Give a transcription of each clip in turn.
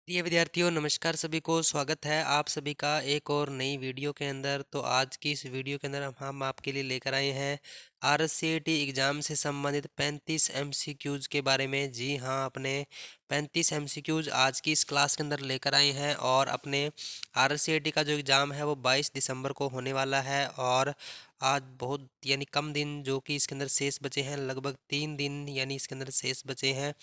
प्रिय विद्यार्थियों, नमस्कार। सभी को स्वागत है आप सभी का एक और नई वीडियो के अंदर। तो आज की इस वीडियो के अंदर हम आपके लिए लेकर आए हैं आरसीईटी एग्ज़ाम से संबंधित 35 एमसीक्यूज़ के बारे में। जी हाँ, अपने 35 एमसीक्यूज़ आज की इस क्लास के अंदर लेकर आए हैं। और अपने आरसीईटी का जो एग्ज़ाम है वो 22 दिसंबर को होने वाला है। और आज बहुत यानी कम दिन जो कि इसके अंदर शेष बचे हैं, लगभग 3 दिन यानी इसके अंदर शेष बचे हैं।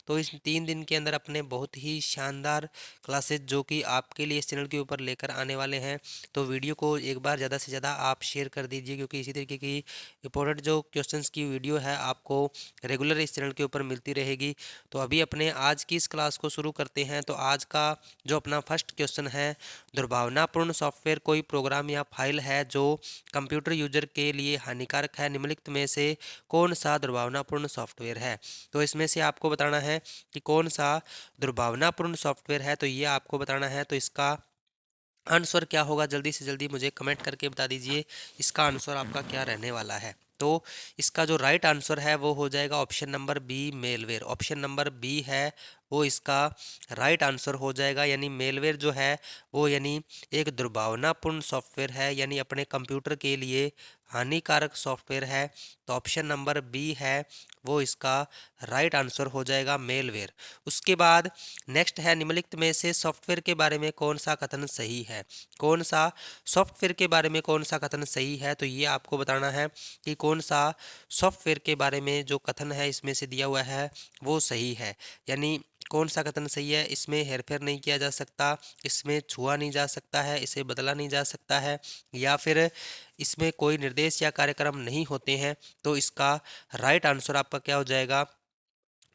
तो इस 3 दिन के अंदर अपने बहुत ही शानदार क्लासेस जो कि आपके लिए इस चैनल के ऊपर लेकर आने वाले हैं। तो वीडियो को एक बार ज़्यादा से ज़्यादा आप शेयर कर दीजिए, क्योंकि इसी तरीके की इंपॉर्टेंट जो क्वेश्चंस की वीडियो है आपको रेगुलर इस चैनल के ऊपर मिलती रहेगी। तो अभी अपने आज की इस क्लास को शुरू करते हैं। तो आज का जो अपना फर्स्ट क्वेश्चन है, दुर्भावनापूर्ण सॉफ्टवेयर कोई प्रोग्राम या फाइल है जो कंप्यूटर यूजर के लिए हानिकारक है। निम्नलिखित में से कौन सा दुर्भावनापूर्ण सॉफ्टवेयर है? तो इसमें से आपको बताना है कि कौन सा दुर्भावनापूर्ण सॉफ्टवेयर है। तो ये आपको बताना है। तो इसका आंसर क्या होगा, जल्दी से जल्दी मुझे कमेंट करके बता दीजिए इसका आंसर आपका क्या रहने वाला है। तो इसका जो राइट आंसर है वो हो जाएगा option number B, malware. Option number B है वो इसका राइट आंसर हो जाएगा। यानी मेलवेयर जो है वो यानी एक दुर्भावनापूर्ण सॉफ्टवेयर है, यानी अपने कंप्यूटर के लिए हानिकारक सॉफ्टवेयर है। तो ऑप्शन नंबर बी है वो इसका राइट आंसर हो जाएगा, मेलवेयर। उसके बाद नेक्स्ट है, निम्नलिखित में से सॉफ्टवेयर के बारे में कौन सा कथन सही है? कौन सा सॉफ्टवेयर के बारे में कौन सा कथन सही है? तो ये आपको बताना है कि कौन सा सॉफ्टवेयर के बारे में जो कथन है इसमें से दिया हुआ है वो सही है। यानी कौन सा कथन सही है, इसमें हेरफेर नहीं किया जा सकता, इसमें छुआ नहीं जा सकता है, इसे बदला नहीं जा सकता है, या फिर इसमें कोई निर्देश या कार्यक्रम नहीं होते हैं। तो इसका राइट आंसर आपका क्या हो जाएगा?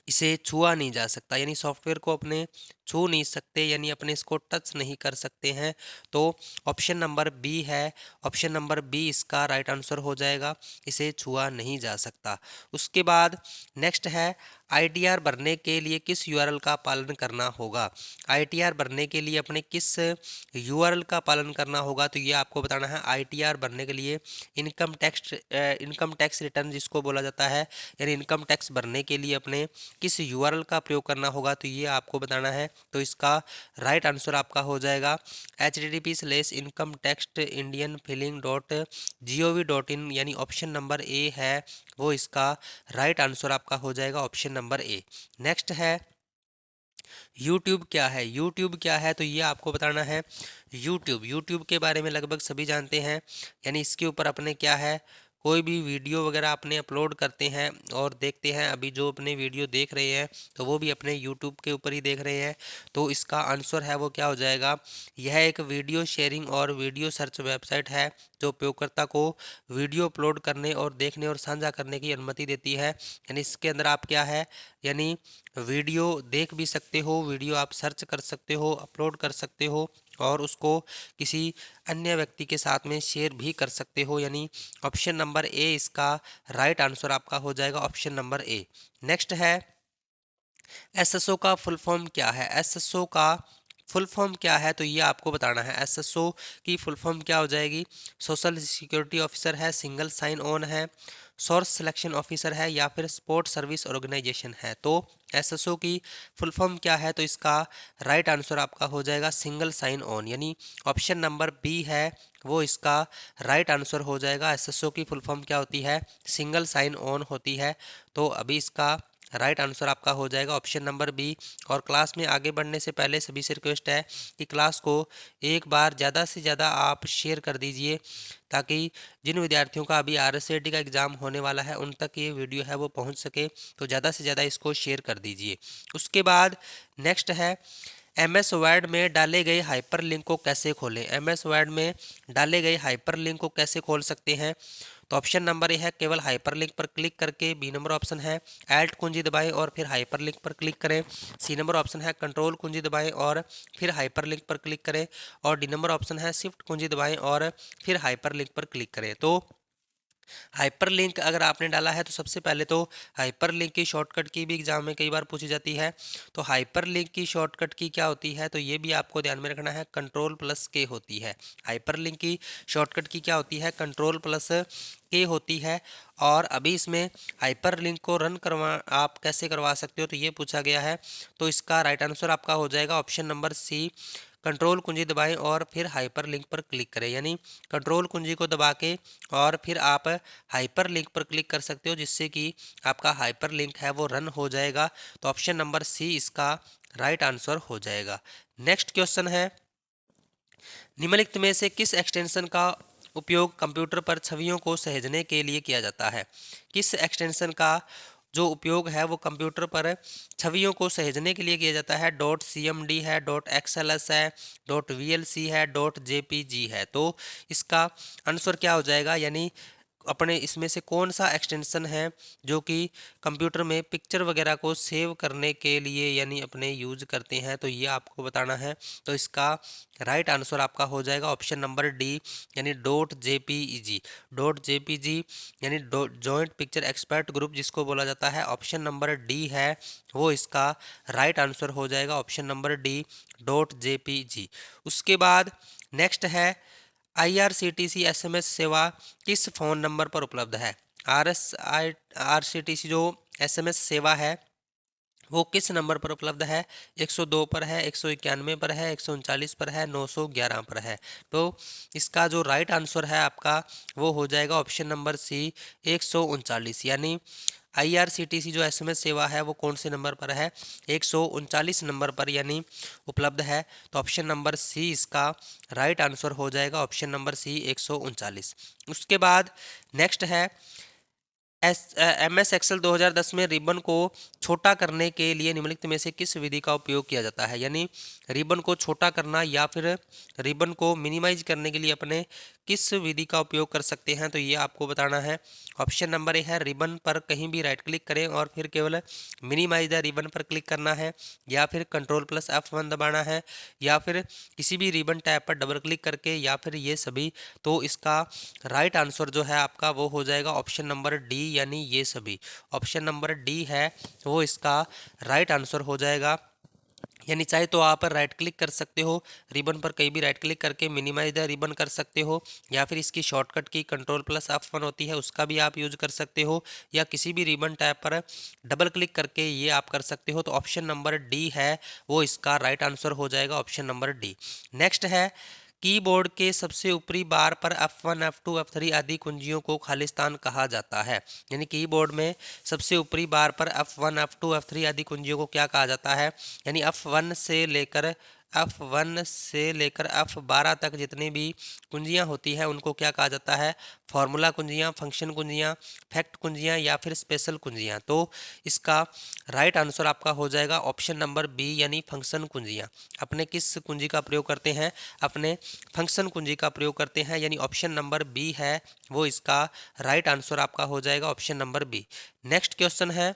इसे छुआ नहीं जा सकता, यानी सॉफ्टवेयर को अपने छू नहीं सकते, यानी अपने इसको टच नहीं कर सकते हैं। तो ऑप्शन नंबर बी है, ऑप्शन नंबर बी इसका राइट आंसर हो जाएगा, इसे छुआ नहीं जा सकता। उसके बाद नेक्स्ट है, आईटीआर भरने के लिए किस यूआरएल का पालन करना होगा? आईटीआर भरने के लिए अपने किस यूआरएल का पालन करना होगा? तो ये आपको बताना है। आईटीआर भरने के लिए इनकम टैक्स रिटर्न जिसको बोला जाता है, यानी इनकम टैक्स भरने के लिए अपने किस यूआरएल का प्रयोग करना होगा? तो ये आपको बताना है। तो इसका राइट आंसर आपका हो जाएगा http://incometaxindianfiling.gov.in, यानी ऑप्शन नंबर ए है वो इसका राइट आंसर आपका हो जाएगा, ऑप्शन नंबर ए। नेक्स्ट है, यूट्यूब क्या है? यूट्यूब क्या है? तो ये आपको बताना है। यूट्यूब के बारे में लगभग सभी जानते हैं, यानी इसके ऊपर अपने क्या है, कोई भी वीडियो वगैरह अपने अपलोड करते हैं और देखते हैं। अभी जो अपने वीडियो देख रहे हैं तो वो भी अपने यूट्यूब के ऊपर ही देख रहे हैं। तो इसका आंसर है वो क्या हो जाएगा? यह एक वीडियो शेयरिंग और वीडियो सर्च वेबसाइट है जो उपयोगकर्ता को वीडियो अपलोड करने और देखने और साझा करने की अनुमति देती है। यानी इसके अंदर आप क्या है, यानी वीडियो देख भी सकते हो, वीडियो आप सर्च कर सकते हो, अपलोड कर सकते हो, और उसको किसी अन्य व्यक्ति के साथ में शेयर भी कर सकते हो। यानी ऑप्शन नंबर ए इसका राइट आंसर आपका हो जाएगा, ऑप्शन नंबर ए। नेक्स्ट है, एसएसओ का फुल फॉर्म क्या है? एसएसओ का फुल फॉर्म क्या है? तो ये आपको बताना है। एसएसओ की फुल फॉर्म क्या हो जाएगी? सोशल सिक्योरिटी ऑफिसर है, सिंगल साइन ऑन है, सोर्स सिलेक्शन ऑफिसर है, या फिर स्पोर्ट सर्विस ऑर्गेनाइजेशन है। तो एसएसओ की फुल फॉर्म क्या है? तो इसका राइट आंसर आपका हो जाएगा सिंगल साइन ऑन, यानी ऑप्शन नंबर बी है वो इसका राइट आंसर हो जाएगा। एसएसओ की फुल फॉर्म क्या होती है? सिंगल साइन ऑन होती है। तो अभी इसका राइट आंसर आपका हो जाएगा ऑप्शन नंबर बी। और क्लास में आगे बढ़ने से पहले सभी से रिक्वेस्ट है कि क्लास को एक बार ज़्यादा से ज़्यादा आप शेयर कर दीजिए, ताकि जिन विद्यार्थियों का अभी आरएसएटी का एग्ज़ाम होने वाला है उन तक ये वीडियो है वो पहुंच सके। तो ज़्यादा से ज़्यादा इसको शेयर कर दीजिए। उसके बाद नेक्स्ट है, एमएस वर्ड में डाले गए हाइपरलिंक को कैसे खोलें? एमएस वर्ड में डाले गए हाइपरलिंक को कैसे खोल सकते हैं? तो ऑप्शन नंबर ए है, केवल हाइपरलिंक पर क्लिक करके। बी नंबर ऑप्शन है, ऐल्ट कुंजी दबाएं और फिर हाइपरलिंक पर क्लिक करें। सी नंबर ऑप्शन है, कंट्रोल कुंजी दबाएं और फिर हाइपरलिंक पर क्लिक करें। और डी नंबर ऑप्शन है, शिफ्ट कुंजी दबाएं और फिर हाइपरलिंक पर क्लिक करें। तो हाइपरलिंक अगर आपने डाला है तो सबसे पहले तो हाइपरलिंक की शॉर्टकट की भी एग्जाम में कई बार पूछी जाती है। तो हाइपरलिंक की शॉर्टकट की क्या होती है, तो ये भी आपको ध्यान में रखना है, कंट्रोल प्लस के होती है। हाइपरलिंक की शॉर्टकट की क्या होती है, कंट्रोल प्लस के होती है। और अभी इसमें हाइपरलिंक को रन करवा आप कैसे करवा सकते हो, तो ये पूछा गया है। तो इसका राइट आंसर आपका हो जाएगा ऑप्शन नंबर सी, कंट्रोल कुंजी दबाएं और फिर हाइपरलिंक पर क्लिक करें। यानी कंट्रोल कुंजी को दबा के और फिर आप हाइपरलिंक पर क्लिक कर सकते हो, जिससे कि आपका हाइपरलिंक है वो रन हो जाएगा। तो ऑप्शन नंबर सी इसका राइट आंसर हो जाएगा। नेक्स्ट क्वेश्चन है, निम्नलिखित में से किस एक्सटेंशन का उपयोग कंप्यूटर पर छवियों को सहेजने के लिए किया जाता है। किस एक्सटेंशन का जो उपयोग है वो कंप्यूटर पर छवियों को सहेजने के लिए किया जाता है। डॉट सी एम डी है, डॉट एक्सएलएस है, डॉट वी एल सी है, डॉट जे पी जी है। तो इसका आंसर क्या हो जाएगा, यानी अपने इसमें से कौन सा एक्सटेंशन है जो कि कंप्यूटर में पिक्चर वगैरह को सेव करने के लिए यानी अपने यूज करते हैं, तो ये आपको बताना है। तो इसका राइट आंसर आपका हो जाएगा ऑप्शन नंबर डी, यानी डॉट जेपीजी। डॉट जेपीजी यानी जॉइंट पिक्चर एक्सपर्ट ग्रुप जिसको बोला जाता है, ऑप्शन नंबर डी है वो इसका राइट आंसर हो जाएगा, option number D dot JPG. उसके बाद नेक्स्ट है, आईआरसीटीसी एसएमएस सेवा किस फ़ोन नंबर पर उपलब्ध है। आरसीटीसी जो एसएमएस सेवा है वो किस नंबर पर उपलब्ध है। 102 पर है, 191 पर है, 139 पर है, 911 पर है। तो इसका जो राइट आंसर है आपका वो हो जाएगा ऑप्शन नंबर सी, 139। यानी आईआरसीटीसी जो एसएमएस सेवा है वो कौन से नंबर पर है, 139 नंबर पर यानी उपलब्ध है। तो ऑप्शन नंबर सी इसका राइट आंसर हो जाएगा, ऑप्शन नंबर सी 139। उसके बाद नेक्स्ट है, एम एस एक्सेल 2010 में रिबन को छोटा करने के लिए निम्नलिखित में से किस विधि का उपयोग किया जाता है। यानी रिबन को छोटा करना या फिर रिबन को मिनिमाइज करने के लिए अपने किस विधि का उपयोग कर सकते हैं, तो ये आपको बताना है। ऑप्शन नंबर ए है, रिबन पर कहीं भी राइट क्लिक करें और फिर केवल मिनिमाइज द रिबन पर क्लिक करना है, या फिर कंट्रोल प्लस F1 दबाना है, या फिर किसी भी रिबन टैब पर डबल क्लिक करके, या फिर ये सभी। तो इसका राइट आंसर जो है आपका वो हो जाएगा ऑप्शन नंबर डी, यानी ये सभी। ऑप्शन नंबर डी है वो इसका राइट आंसर हो जाएगा। यानी चाहे तो आप राइट क्लिक कर सकते हो रिबन पर, कहीं भी राइट क्लिक करके मिनिमाइज द रिबन कर सकते हो, या फिर इसकी शॉर्टकट की कंट्रोल प्लस F1 होती है उसका भी आप यूज कर सकते हो, या किसी भी रिबन टैब पर डबल क्लिक करके ये आप कर सकते हो। तो ऑप्शन नंबर डी है वो इसका राइट आंसर हो जाएगा, ऑप्शन नंबर डी। नेक्स्ट है, कीबोर्ड के सबसे ऊपरी बार पर F1, F2, F3 आदि कुंजियों को खालिस्तान कहा जाता है। यानी कीबोर्ड में सबसे ऊपरी बार पर F1, F2, F3 आदि कुंजियों को क्या कहा जाता है। यानी F1 से लेकर F12 तक जितनी भी कुंजियां होती हैं उनको क्या कहा जाता है, फॉर्मूला कुंजियां, फंक्शन कुंजियां, फैक्ट कुंजियां, या फिर स्पेशल कुंजियां। तो इसका राइट आंसर आपका हो जाएगा ऑप्शन नंबर बी, यानी फंक्शन कुंजियां। अपने किस कुंजी का प्रयोग करते हैं, अपने फंक्शन कुंजी का प्रयोग करते हैं, यानी ऑप्शन नंबर बी है वो इसका राइट आंसर आपका हो जाएगा, option number B. Next question है,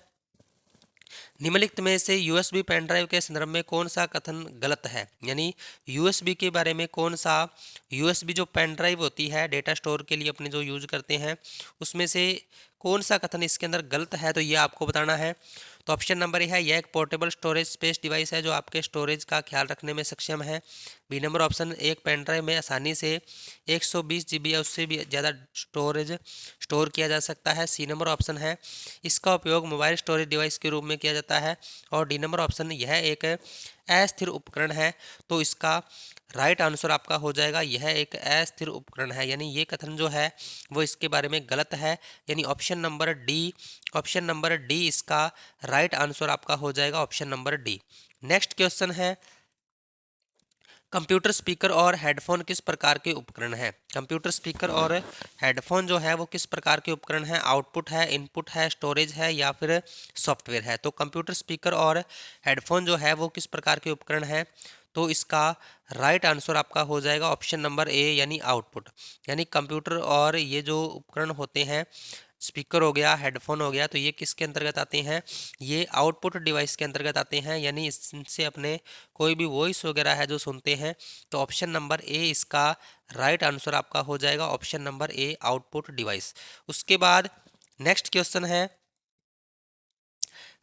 निम्नलिखित में से यूएसबी पेन ड्राइव के संदर्भ में कौन सा कथन गलत है। यानी यूएसबी के बारे में कौन सा, यूएसबी जो पेन ड्राइव होती है डेटा स्टोर के लिए अपने जो यूज करते हैं, उसमें से कौन सा कथन इसके अंदर गलत है, तो ये आपको बताना है। तो ऑप्शन नंबर ए है, यह एक पोर्टेबल स्टोरेज स्पेस डिवाइस है जो आपके स्टोरेज का ख्याल रखने में सक्षम है। बी नंबर ऑप्शन, एक पेन ड्राइव में आसानी से 120 GB या उससे भी ज़्यादा स्टोरेज स्टोर किया जा सकता है। सी नंबर ऑप्शन है, इसका उपयोग मोबाइल स्टोरेज डिवाइस के रूप में किया जाता है। और डी नंबर ऑप्शन, यह एक अस्थिर उपकरण है। तो इसका राइट आंसर आपका हो जाएगा, यह एक अस्थिर उपकरण है। यानी ये कथन जो है वो इसके बारे में गलत है, यानी option number D, option number D इसका राइट आंसर आपका हो जाएगा, option number D. Next question है, कंप्यूटर स्पीकर और हेडफोन किस प्रकार के उपकरण हैं। कंप्यूटर स्पीकर और हेडफोन जो है वो किस प्रकार के उपकरण हैं, आउटपुट है, इनपुट है, स्टोरेज है, या फिर सॉफ्टवेयर है। तो कंप्यूटर स्पीकर और हेडफोन जो है वो किस प्रकार के उपकरण हैं, तो इसका राइट आंसर आपका हो जाएगा ऑप्शन नंबर ए, यानी आउटपुट। यानी कंप्यूटर और ये जो उपकरण होते हैं स्पीकर हो गया, हेडफोन हो गया, तो ये किसके अंतर्गत आते हैं? ये आउटपुट डिवाइस के अंतर्गत आते हैं, यानी इससे अपने कोई भी वॉइस वगैरह है जो सुनते हैं। तो ऑप्शन नंबर ए इसका राइट आंसर आपका हो जाएगा, option number A output device. उसके बाद नेक्स्ट क्वेश्चन है,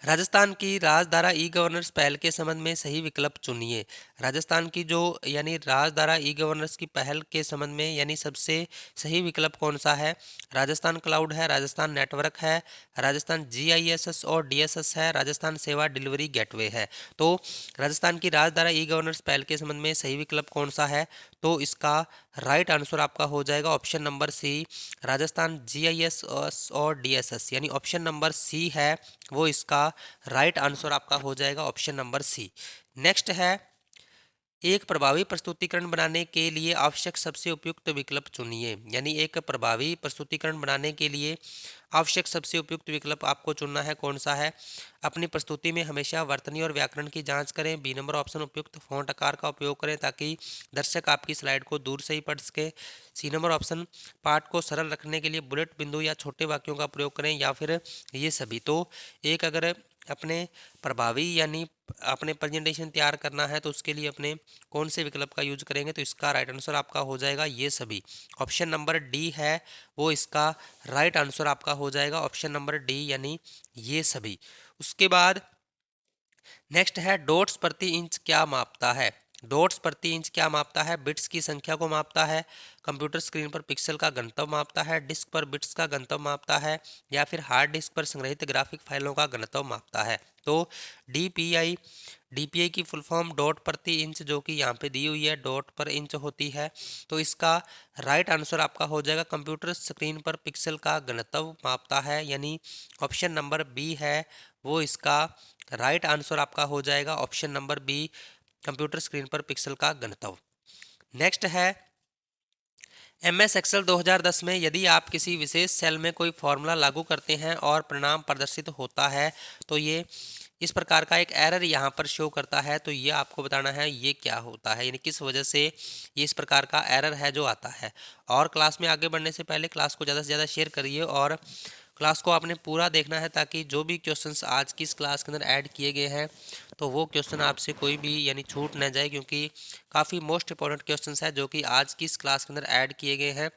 राजस्थान की राजधारा ई गवर्नेंस पहल के संबंध में सही विकल्प चुनिए। राजस्थान की जो यानी राजधारा ई गवर्नेंस की पहल के संबंध में यानी सबसे सही विकल्प कौन सा है? राजस्थान क्लाउड है, राजस्थान नेटवर्क है, राजस्थान जीआईएसएस और डीएसएस है, राजस्थान सेवा डिलीवरी गेटवे है। तो राजस्थान की राजधारा ई गवर्नेंस पहल के संबंध में सही विकल्प कौन सा है? तो इसका राइट आंसर आपका हो जाएगा ऑप्शन नंबर सी, राजस्थान जीआईएसएस और डीएसएस, यानी ऑप्शन नंबर सी है वो इसका राइट आंसर आपका हो जाएगा, ऑप्शन नंबर सी। नेक्स्ट है, एक प्रभावी प्रस्तुतिकरण बनाने के लिए आवश्यक सबसे उपयुक्त विकल्प चुनिए। यानी एक प्रभावी प्रस्तुतिकरण बनाने के लिए आवश्यक सबसे उपयुक्त विकल्प आपको चुनना है, कौन सा है? अपनी प्रस्तुति में हमेशा वर्तनी और व्याकरण की जांच करें। बी नंबर ऑप्शन, उपयुक्त फ़ॉन्ट आकार का उपयोग करें ताकि दर्शक आपकी स्लाइड को दूर से ही पढ़ सके। सी नंबर ऑप्शन, पाठ को सरल रखने के लिए बुलेट बिंदु या छोटे वाक्यों का प्रयोग करें, या फिर ये सभी। तो एक अगर अपने प्रभावी यानी अपने प्रेजेंटेशन तैयार करना है तो उसके लिए अपने कौन से विकल्प का यूज करेंगे? तो इसका राइट आंसर आपका हो जाएगा ये सभी, ऑप्शन नंबर डी है वो इसका राइट आंसर आपका हो जाएगा, ऑप्शन नंबर डी यानी ये सभी। उसके बाद नेक्स्ट है, डॉट्स प्रति इंच क्या मापता है? डॉट्स प्रति इंच क्या मापता है? बिट्स की संख्या को मापता है, कंप्यूटर स्क्रीन पर पिक्सल का घनत्व मापता है, डिस्क पर बिट्स का घनत्व मापता है, या फिर हार्ड डिस्क पर संग्रहित ग्राफिक फाइलों का घनत्व मापता है। तो डीपीआई, डीपीआई की फुल फॉर्म डॉट प्रति इंच, जो कि यहाँ पे दी हुई है, डॉट पर इंच होती है। तो इसका राइट आंसर आपका हो जाएगा, कंप्यूटर स्क्रीन पर पिक्सल का घनत्व मापता है, यानी ऑप्शन नंबर बी है वो इसका राइट आंसर आपका हो जाएगा, option number B, computer screen पर पिक्सल का घनत्व। नेक्स्ट है, MS एक्सेल 2010 में यदि आप किसी विशेष सेल में कोई फॉर्मूला लागू करते हैं और परिणाम प्रदर्शित होता है तो ये इस प्रकार का एक एरर यहाँ पर शो करता है, तो ये आपको बताना है ये क्या होता है, यानी किस वजह से ये इस प्रकार का एरर है जो आता है। और क्लास में आगे बढ़ने से पहले क्लास को ज़्यादा से ज़्यादा शेयर करिए और क्लास को आपने पूरा देखना है ताकि जो भी क्वेश्चंस आज की इस क्लास के अंदर ऐड किए गए हैं तो वो क्वेश्चन आपसे कोई भी यानी छूट न जाए, क्योंकि काफ़ी मोस्ट इंपॉर्टेंट क्वेश्चंस है जो कि आज की इस क्लास के अंदर ऐड किए गए हैं।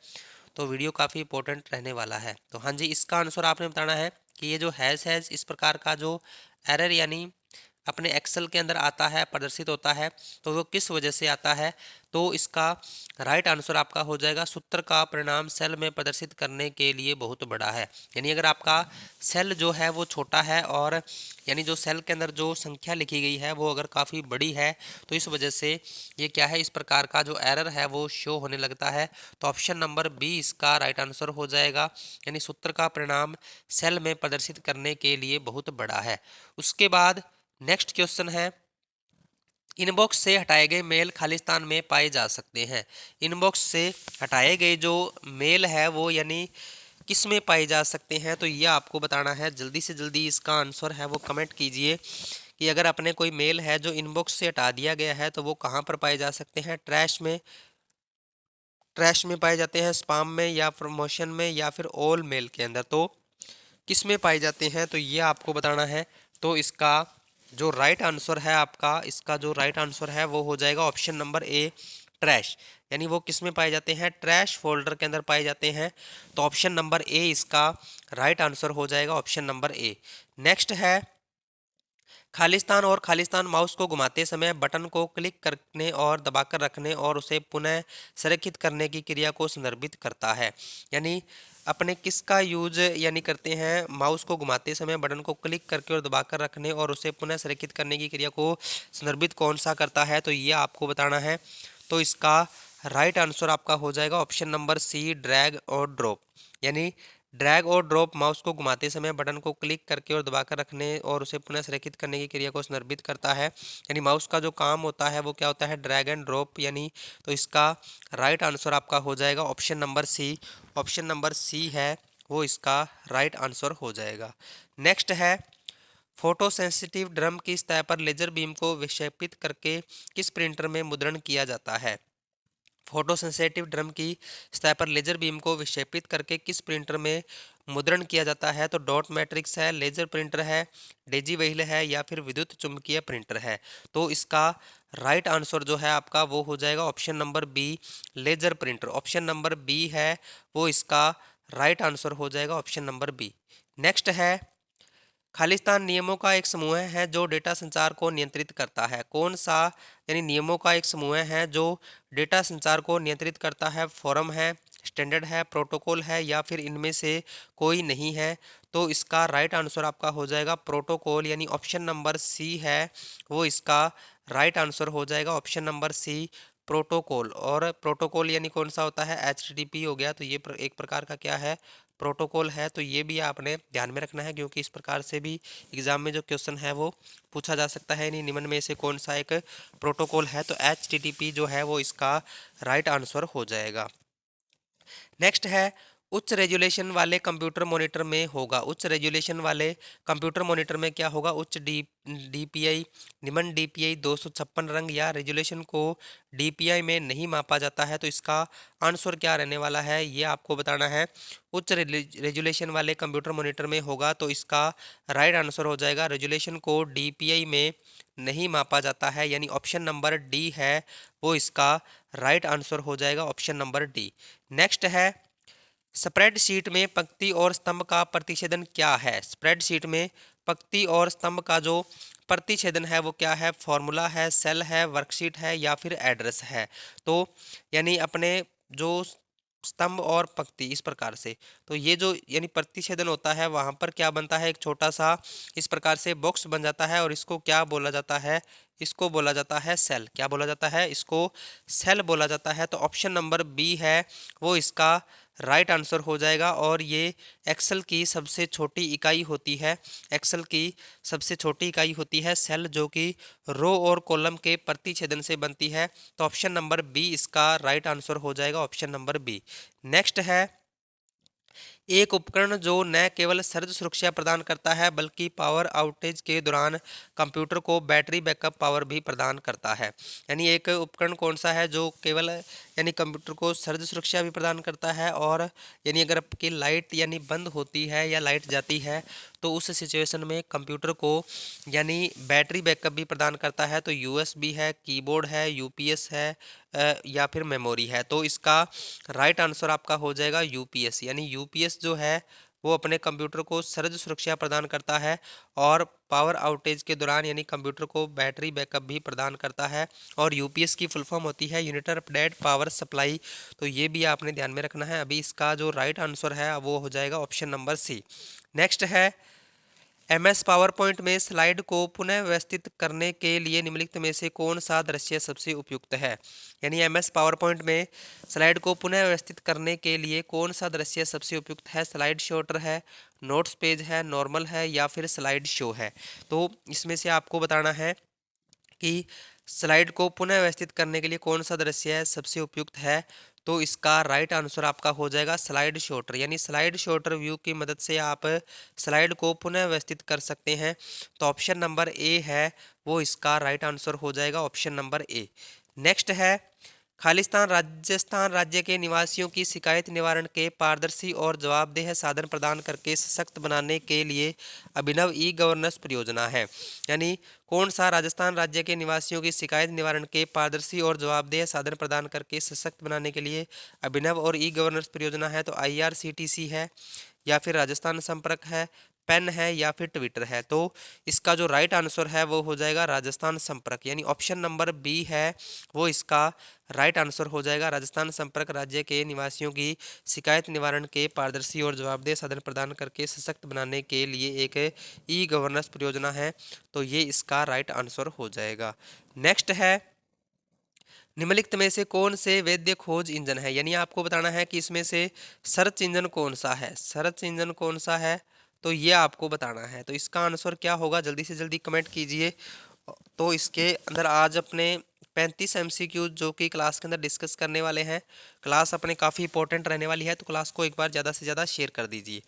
तो वीडियो काफ़ी इंपॉर्टेंट रहने वाला है। तो हाँ जी, इसका आंसर आपने बताना है कि ये जो हैज़ इस प्रकार का जो एरर यानी अपने एक्सेल के अंदर आता है, प्रदर्शित होता है, तो वो किस वजह से आता है? तो इसका राइट आंसर आपका हो जाएगा, सूत्र का परिणाम सेल में प्रदर्शित करने के लिए बहुत बड़ा है। यानी अगर आपका सेल जो है वो छोटा है और यानी जो सेल के अंदर जो संख्या लिखी गई है वो अगर काफ़ी बड़ी है तो इस वजह से ये क्या है, इस प्रकार का जो एरर है वो शो होने लगता है। तो ऑप्शन नंबर बी इसका राइट आंसर हो जाएगा, यानी सूत्र का परिणाम सेल में प्रदर्शित करने के लिए बहुत बड़ा है। उसके बाद नेक्स्ट क्वेश्चन है, इनबॉक्स से हटाए गए मेल खालिस्तान में पाए जा सकते हैं। इनबॉक्स से हटाए गए जो मेल है वो यानी किस में पाए जा सकते हैं? तो ये आपको बताना है। जल्दी से जल्दी इसका आंसर है वो कमेंट कीजिए कि अगर अपने कोई मेल है जो इनबॉक्स से हटा दिया गया है तो वो कहाँ पर पाए जा सकते हैं? ट्रैश में पाए जाते हैं, स्पाम में, या प्रमोशन में, या फिर ऑल मेल के अंदर। तो किस में पाए जाते हैं? तो ये आपको बताना है। तो इसका जो राइट आंसर है आपका, इसका जो राइट आंसर है वो हो जाएगा ऑप्शन नंबर ए, ट्रैश। यानी वो किस में पाए जाते हैं? ट्रैश फोल्डर के अंदर पाए जाते हैं। तो ऑप्शन नंबर ए इसका राइट आंसर हो जाएगा, ऑप्शन नंबर ए। नेक्स्ट है, खालिस्तान और खालिस्तान माउस को घुमाते समय बटन को क्लिक करने और दबाकर रखने और उसे पुनः संरेखित करने की क्रिया को संदर्भित करता है। यानी अपने किसका यूज यानी करते हैं? माउस को घुमाते समय बटन को क्लिक करके और दबाकर रखने और उसे पुनः संरेखित करने की क्रिया को संदर्भित कौन सा करता है? तो ये आपको बताना है। तो इसका राइट आंसर आपका हो जाएगा ऑप्शन नंबर सी, ड्रैग और ड्रॉप। यानी ड्रैग और ड्रॉप माउस को घुमाते समय बटन को क्लिक करके और दबाकर रखने और उसे पुनः संरेखित करने की क्रिया को संदर्भित करता है। यानी माउस का जो काम होता है वो क्या होता है? Drag and drop. यानी तो इसका राइट आंसर आपका हो जाएगा option number C. Option number C है वो इसका राइट आंसर हो जाएगा। नेक्स्ट है, फोटो सेंसिटिव ड्रम की सतह पर लेजर बीम को विक्षेपित करके किस प्रिंटर में मुद्रण किया जाता है? फोटो सेंसिटिव ड्रम की सतह पर लेजर बीम को विक्षेपित करके किस प्रिंटर में मुद्रण किया जाता है? तो डॉट मैट्रिक्स है, लेजर प्रिंटर है, डेजी व्हील है या फिर विद्युत चुम्बकीय प्रिंटर है। तो इसका राइट आंसर जो है आपका वो हो जाएगा option number B, laser printer. Option number B है वो इसका राइट आंसर हो जाएगा, ऑप्शन नंबर बी। नेक्स्ट है, खालिस्तान नियमों का एक समूह है जो डेटा संचार को नियंत्रित करता है। कौन सा यानी नियमों का एक समूह है जो डेटा संचार को नियंत्रित करता है? फोरम है, स्टैंडर्ड है, प्रोटोकॉल है या फिर इनमें से कोई नहीं है? तो इसका राइट आंसर आपका हो जाएगा प्रोटोकॉल, यानी ऑप्शन नंबर सी है वो इसका राइट आंसर हो जाएगा, ऑप्शन नंबर सी प्रोटोकॉल। और प्रोटोकॉल यानी कौन सा होता है? HTTP हो गया, तो ये एक प्रकार का क्या है? प्रोटोकॉल है। तो ये भी आपने ध्यान में रखना है क्योंकि इस प्रकार से भी एग्जाम में जो क्वेश्चन है वो पूछा जा सकता है। यानी निम्न में से कौन सा एक प्रोटोकॉल है? तो HTTP जो है वो इसका राइट आंसर हो जाएगा। नेक्स्ट है, उच्च रेजुलेशन वाले कंप्यूटर मॉनिटर में होगा। उच्च रेजुलेशन वाले कंप्यूटर मॉनिटर में क्या होगा? उच्च डीपीआई, निम्न डीपीआई, 256 रंग या रेजुलेशन को डीपीआई में नहीं मापा जाता है। तो इसका आंसर क्या रहने वाला है ये आपको बताना है। उच्च रेजुलेशन वाले कंप्यूटर मॉनिटर में होगा तो इसका राइट आंसर हो जाएगा रेजुलेशन को डीपीआई में नहीं मापा जाता है, यानी ऑप्शन नंबर डी है वो इसका राइट आंसर हो जाएगा, ऑप्शन नंबर डी। नेक्स्ट है, स्प्रेडशीट में पंक्ति और स्तंभ का प्रतिच्छेदन क्या है? स्प्रेडशीट में पंक्ति और स्तंभ का जो प्रतिच्छेदन है वो क्या है? फॉर्मूला है, सेल है, वर्कशीट है या फिर एड्रेस है? तो यानी अपने जो स्तंभ और पंक्ति इस प्रकार से, तो ये जो यानी प्रतिच्छेदन होता है वहां पर क्या बनता है? एक छोटा सा इस प्रकार से बॉक्स बन जाता है और इसको क्या बोला जाता है? इसको बोला जाता है सेल। क्या बोला जाता है? इसको सेल बोला जाता है। तो ऑप्शन नंबर बी है वो इसका राइट आंसर हो जाएगा। और ये एक्सेल की सबसे छोटी इकाई होती है। एक्सेल की सबसे छोटी इकाई होती है सेल, जो कि रो और कॉलम के प्रतिच्छेदन से बनती है। तो ऑप्शन नंबर बी इसका राइट आंसर हो जाएगा, ऑप्शन नंबर बी। नेक्स्ट है, एक उपकरण जो न केवल सर्ज सुरक्षा प्रदान करता है बल्कि पावर आउटेज के दौरान कंप्यूटर को बैटरी बैकअप पावर भी प्रदान करता है। यानी एक उपकरण कौन सा है जो केवल यानी कंप्यूटर को सर्ज सुरक्षा भी प्रदान करता है, और यानी अगर आपकी लाइट यानी बंद होती है या लाइट जाती है तो उस सिचुएशन में कंप्यूटर को यानी बैटरी बैकअप भी प्रदान करता है। तो USB है, कीबोर्ड है, UPS है या फिर मेमोरी है। तो इसका राइट आंसर आपका हो जाएगा UPS, यानी UPS जो है वो अपने कंप्यूटर को सर्ज सुरक्षा प्रदान करता है और पावर आउटेज के दौरान यानी कंप्यूटर को बैटरी बैकअप भी प्रदान करता है। और UPS की फुल फॉर्म होती है यूनिटेड पावर सप्लाई। तो ये भी आपने ध्यान में रखना है। अभी इसका जो राइट आंसर है वो हो जाएगा ऑप्शन नंबर सी। नेक्स्ट है, MS पावर पॉइंट में स्लाइड को पुनः व्यवस्थित करने के लिए निम्नलिखित में से कौन सा दृश्य सबसे उपयुक्त है? यानी MS पावर पॉइंट में स्लाइड को पुनः व्यवस्थित करने के लिए कौन सा दृश्य सबसे उपयुक्त है? स्लाइड शॉर्टर है, नोट्स पेज है, नॉर्मल है या फिर स्लाइड शो है? तो इसमें से आपको बताना है कि स्लाइड को पुनः व्यवस्थित करने के लिए कौन सा दृश्य है सबसे उपयुक्त है। तो इसका राइट आंसर आपका हो जाएगा स्लाइड शॉर्टर, यानी स्लाइड शॉर्टर व्यू की मदद से आप स्लाइड को पुनः व्यवस्थित कर सकते हैं। तो ऑप्शन नंबर ए है वो इसका राइट आंसर हो जाएगा, ऑप्शन नंबर ए। नेक्स्ट है, खालिस्तान राजस्थान राज्य के निवासियों की शिकायत निवारण के पारदर्शी और जवाबदेह साधन प्रदान करके सशक्त बनाने के लिए अभिनव ई-गवर्नेंस परियोजना है। यानी कौन सा राजस्थान राज्य के निवासियों की शिकायत निवारण के पारदर्शी और जवाबदेह साधन प्रदान करके सशक्त बनाने के लिए अभिनव और ई-गवर्नेंस परियोजना है? तो IRCTC है या फिर राजस्थान संपर्क है, पेन है या फिर ट्विटर है? तो इसका जो राइट आंसर है वो हो जाएगा राजस्थान संपर्क, यानी ऑप्शन नंबर बी है वो इसका राइट आंसर हो जाएगा। राजस्थान संपर्क राज्य के निवासियों की शिकायत निवारण के पारदर्शी और जवाबदेह साधन प्रदान करके सशक्त बनाने के लिए एक ई-गवर्नेंस परियोजना है। तो ये इसका राइट आंसर हो जाएगा। नेक्स्ट है, निम्नलिखित में से कौन से वैध खोज इंजन है? यानी आपको बताना है कि इसमें से सर्च इंजन कौन सा है। सर्च इंजन कौन सा है तो ये आपको बताना है। तो इसका आंसर क्या होगा, जल्दी से जल्दी कमेंट कीजिए। तो इसके अंदर आज अपने 35 MCQ जो कि क्लास के अंदर डिस्कस करने वाले हैं। क्लास अपने काफ़ी इंपॉर्टेंट रहने वाली है, तो क्लास को एक बार ज़्यादा से ज़्यादा शेयर कर दीजिए।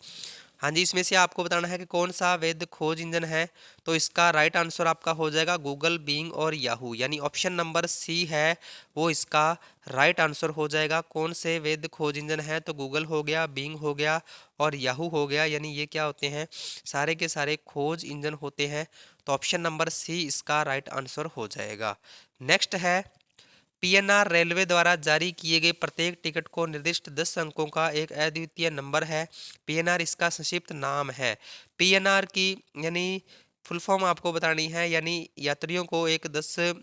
हाँ जी, इसमें से आपको बताना है कि कौन सा वैध खोज इंजन है। तो इसका राइट आंसर आपका हो जाएगा गूगल, बिंग और याहू, यानी ऑप्शन नंबर सी है वो इसका राइट आंसर हो जाएगा। कौन से वैध खोज इंजन है, तो गूगल हो गया, बिंग हो गया और याहू हो गया, यानी ये क्या होते हैं, सारे के सारे खोज इंजन होते हैं। तो ऑप्शन नंबर सी इसका राइट आंसर हो जाएगा। नेक्स्ट है, पीएनआर रेलवे द्वारा जारी किए गए प्रत्येक टिकट को निर्दिष्ट 10 अंकों का एक अद्वितीय नंबर है। पीएनआर इसका संक्षिप्त नाम है। पीएनआर की यानी फुल फॉर्म आपको बतानी है, यानी यात्रियों को एक 10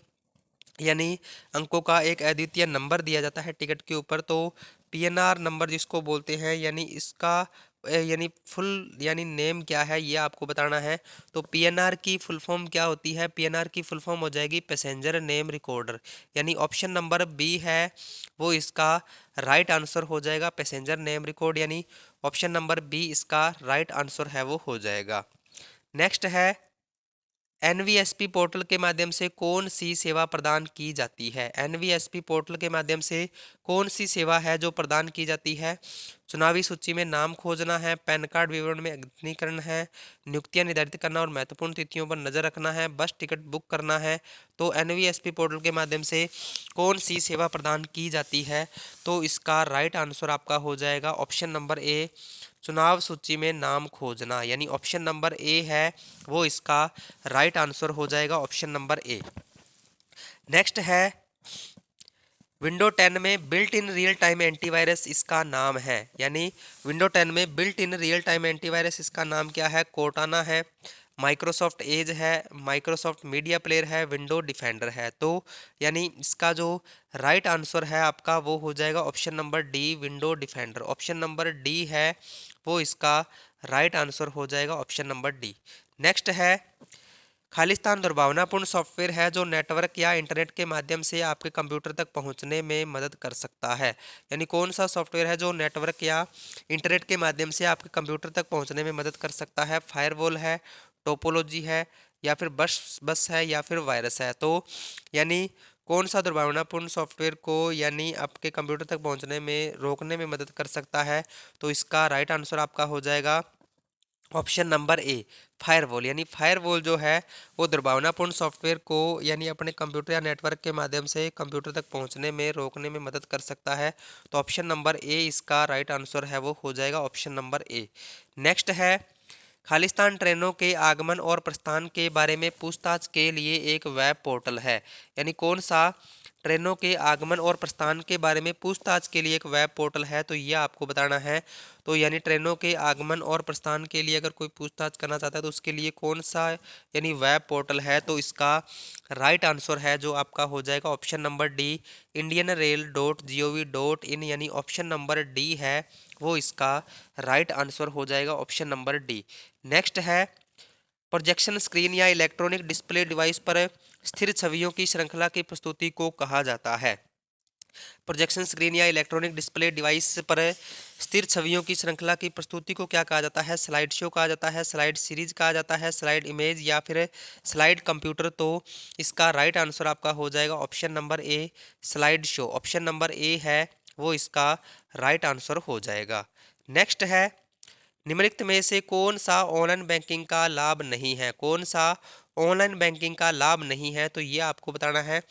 यानी अंकों का एक अद्वितीय नंबर दिया जाता है टिकट के ऊपर, तो पीएनआर नंबर जिसको बोलते हैं, यानी इसका यानी फुल यानी नेम क्या है ये आपको बताना है। तो पीएनआर की फुल फॉर्म क्या होती है, पीएनआर की फुल फॉर्म हो जाएगी पैसेंजर नेम रिकॉर्डर, यानी ऑप्शन नंबर बी है वो इसका राइट आंसर हो जाएगा, पैसेंजर नेम रिकॉर्ड, यानी ऑप्शन नंबर बी इसका राइट आंसर है वो हो जाएगा। नेक्स्ट है, एनवीएसपी पोर्टल के माध्यम से कौन सी सेवा प्रदान की जाती है। एनवीएसपी पोर्टल के माध्यम से कौन सी सेवा है जो प्रदान की जाती है। चुनावी सूची में नाम खोजना है, पैन कार्ड विवरण में अद्यतनीकरण है, नियुक्तियां निर्धारित करना और महत्वपूर्ण तिथियों पर नजर रखना है, बस टिकट बुक करना है। तो एनवीएसपी पोर्टल के माध्यम से कौन सी सेवा प्रदान की जाती है, तो इसका राइट आंसर आपका हो जाएगा ऑप्शन नंबर ए, चुनाव सूची में नाम खोजना, यानी ऑप्शन नंबर ए है वो इसका राइट आंसर हो जाएगा, ऑप्शन नंबर ए। नेक्स्ट है, विंडो 10 में built in real time antivirus इसका नाम है, यानी विंडो 10 में built in real time antivirus इसका नाम क्या है, कोर्टाना है, माइक्रोसॉफ्ट एज है, माइक्रोसॉफ्ट मीडिया प्लेयर है, विंडो डिफेंडर है। तो यानी इसका जो राइट आंसर है आपका वो हो जाएगा option number D, window defender, option number D है वो इसका राइट आंसर हो जाएगा, ऑप्शन नंबर डी। नेक्स्ट है, खालिस्तान दुर्भावनापूर्ण सॉफ्टवेयर है जो नेटवर्क या इंटरनेट के माध्यम से आपके कंप्यूटर तक पहुंचने में मदद कर सकता है, यानी कौन सा सॉफ्टवेयर है जो नेटवर्क या इंटरनेट के माध्यम से आपके कंप्यूटर तक पहुंचने में मदद कर सकता है। फायरवॉल है, टोपोलॉजी है, या फिर बस बस है, या फिर वायरस है। तो यानी कौन सा दुर्भावनापूर्ण सॉफ्टवेयर को यानी आपके कंप्यूटर तक पहुंचने में रोकने में मदद कर सकता है, तो इसका राइट आंसर आपका हो जाएगा ऑप्शन नंबर ए, फायरवॉल, यानी फायरवॉल जो है वो दुर्भावनापूर्ण सॉफ्टवेयर को यानी अपने कंप्यूटर या नेटवर्क के माध्यम से कंप्यूटर तक पहुंचने में रोकने में मदद कर सकता है। तो ऑप्शन नंबर ए इसका राइट आंसर है वो हो जाएगा, ऑप्शन नंबर ए। नेक्स्ट है, खालिस्तान ट्रेनों के आगमन और प्रस्थान के बारे में पूछताछ के लिए एक वेब पोर्टल है, यानी कौन सा ट्रेनों के आगमन और प्रस्थान के बारे में पूछताछ के लिए एक वेब पोर्टल है, तो ये आपको बताना है। तो यानी ट्रेनों के आगमन और प्रस्थान के लिए अगर कोई पूछताछ करना चाहता है तो उसके लिए कौन सा यानी वेब पोर्टल है, तो इसका राइट आंसर है जो आपका हो जाएगा ऑप्शन नंबर डी, indianrail.gov.in, यानी ऑप्शन नंबर डी है वो इसका राइट आंसर हो जाएगा, ऑप्शन नंबर डी। नेक्स्ट है, प्रोजेक्शन स्क्रीन या इलेक्ट्रॉनिक डिस्प्ले डिवाइस पर स्थिर छवियों की श्रृंखला की प्रस्तुति को कहा जाता है। प्रोजेक्शन स्क्रीन या इलेक्ट्रॉनिक डिस्प्ले डिवाइस पर स्थिर छवियों की श्रृंखला की प्रस्तुति को क्या कहा जाता है, स्लाइड शो कहा जाता है, स्लाइड सीरीज कहा जाता है, स्लाइड इमेज, या फिर स्लाइड कंप्यूटर। तो इसका राइट आंसर आपका हो जाएगा option number A, slide show, option number A है वो इसका राइट आंसर हो जाएगा। नेक्स्ट है, निम्नलिखित में से कौन सा ऑनलाइन बैंकिंग का लाभ नहीं है, कौन सा ऑनलाइन बैंकिंग का लाभ नहीं है, तो ये आपको बताना है।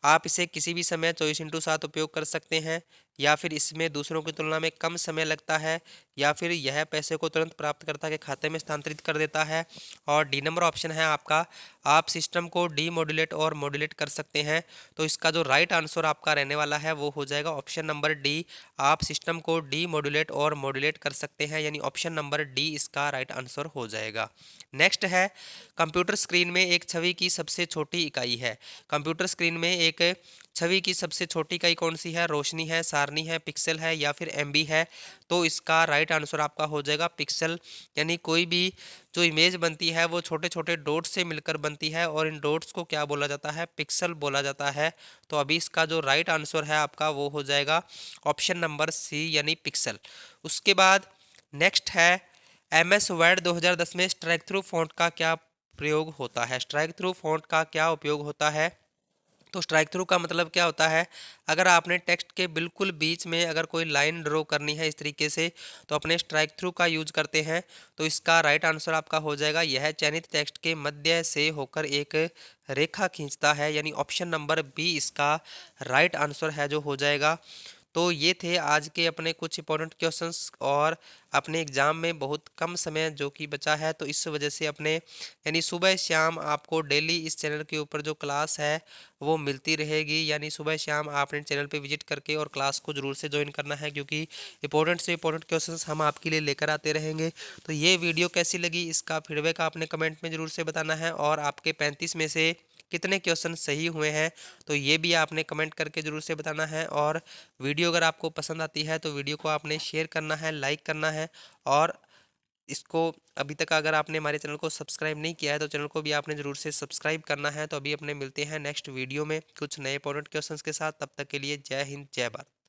आप इसे किसी भी समय 24/7 उपयोग कर सकते हैं, या फिर इसमें दूसरों की तुलना में कम समय लगता है, या फिर यह पैसे को तुरंत प्राप्तकर्ता के खाते में स्थानांतरित कर देता है। और डी नंबर ऑप्शन है आपका, आप सिस्टम को डीमोडुलेट और मॉड्यूलेट कर सकते हैं। तो इसका जो राइट आंसर आपका रहने वाला है वो हो जाएगा ऑप्शन नंबर डी, आप सिस्टम को डीमोडुलेट और मॉड्यूलेट कर सकते हैं, यानी ऑप्शन नंबर डी इसका राइट आंसर हो जाएगा। नेक्स्ट है, कंप्यूटर स्क्रीन में एक छवि की सबसे छोटी इकाई है। कंप्यूटर स्क्रीन में एक छवि की सबसे छोटी इकाई कौन सी है, रोशनी है, सारणी है, पिक्सल है, या फिर एमबी है। तो इसका राइट आंसर आपका हो जाएगा पिक्सल, यानी कोई भी जो इमेज बनती है वो छोटे छोटे डॉट्स से मिलकर बनती है, और इन डॉट्स को क्या बोला जाता है, पिक्सल बोला जाता है। तो अभी इसका जो राइट आंसर है आपका वो हो जाएगा ऑप्शन नंबर सी, यानी पिक्सल। उसके बाद नेक्स्ट है, एमएस वर्ड 2010 में स्ट्राइक थ्रू फॉन्ट का क्या प्रयोग होता है, स्ट्राइक थ्रू फॉन्ट का क्या उपयोग होता है। तो स्ट्राइक थ्रू का मतलब क्या होता है, अगर आपने टेक्स्ट के बिल्कुल बीच में अगर कोई लाइन ड्रॉ करनी है इस तरीके से, तो अपने स्ट्राइक थ्रू का यूज करते हैं। तो इसका राइट आंसर आपका हो जाएगा, यह चयनित टेक्स्ट के मध्य से होकर एक रेखा खींचता है, यानी ऑप्शन नंबर बी इसका राइट आंसर है जो हो जाएगा। तो ये थे आज के अपने कुछ इंपॉर्टेंट क्वेश्चंस, और अपने एग्ज़ाम में बहुत कम समय जो कि बचा है, तो इस वजह से अपने यानी सुबह शाम आपको डेली इस चैनल के ऊपर जो क्लास है वो मिलती रहेगी। यानी सुबह शाम आपने चैनल पे विजिट करके और क्लास को ज़रूर से ज्वाइन करना है, क्योंकि इंपॉर्टेंट से इंपॉर्टेंट क्वेश्चंस हम आपके लिए लेकर आते रहेंगे। तो ये वीडियो कैसी लगी, इसका फीडबैक आपने कमेंट में ज़रूर से बताना है, और आपके 35 में से कितने क्वेश्चन सही हुए हैं तो ये भी आपने कमेंट करके ज़रूर से बताना है। और वीडियो अगर आपको पसंद आती है तो वीडियो को आपने शेयर करना है, लाइक करना है, और इसको अभी तक अगर आपने हमारे चैनल को सब्सक्राइब नहीं किया है तो चैनल को भी आपने ज़रूर से सब्सक्राइब करना है। तो अभी अपने मिलते हैं नेक्स्ट वीडियो में कुछ नए इंपॉर्टेंट क्वेश्चंस के साथ, तब तक के लिए जय हिंद जय भारत।